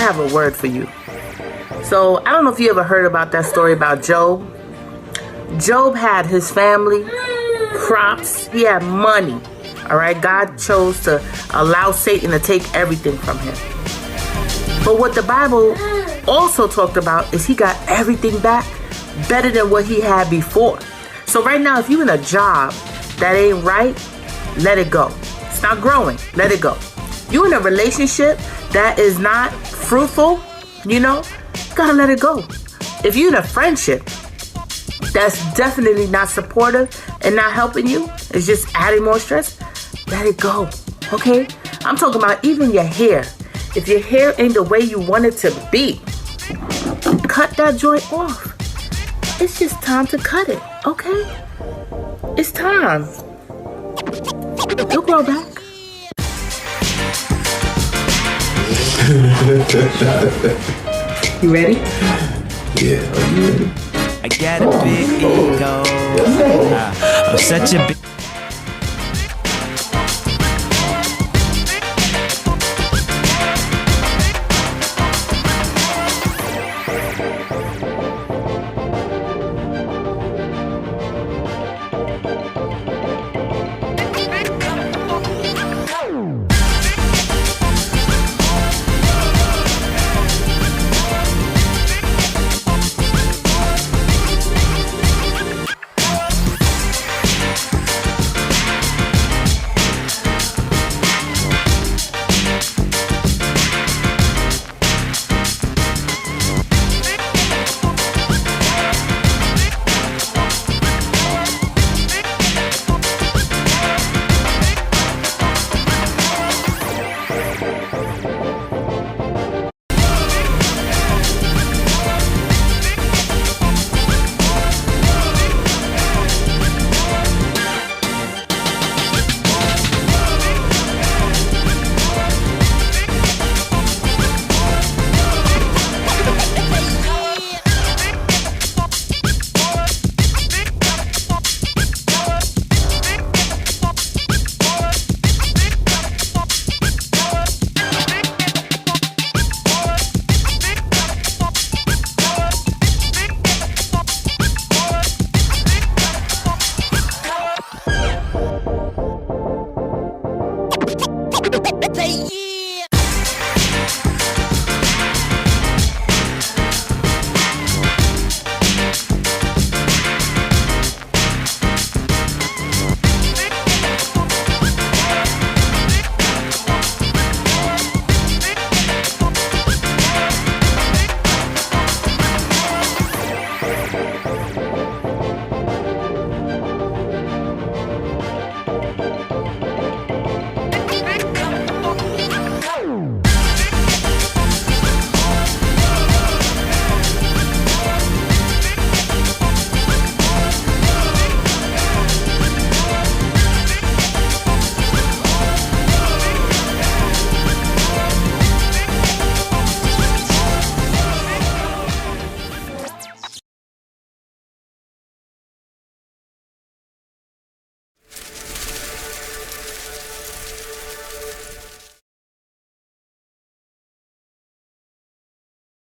I have a word for you. So I don't know if you ever heard about that story about Job. Job had his family, crops, he had money. All right, God chose to allow Satan to take everything from him. But what the Bible also talked about is he got everything back better than what he had before. So right now, if you're in a job that ain't right, let it go. It's not growing, let it go. You're in a relationship that is not fruitful, you gotta let it go. If you're in a friendship that's definitely not supportive and not helping you, it's just adding more stress, let it go, okay? I'm talking about even your hair. If your hair ain't the way you want it to be, cut that joint off. It's just time to cut it, okay? It's time. You'll grow back. You ready? Yeah, are you ready? I got a big ego. I'm such a big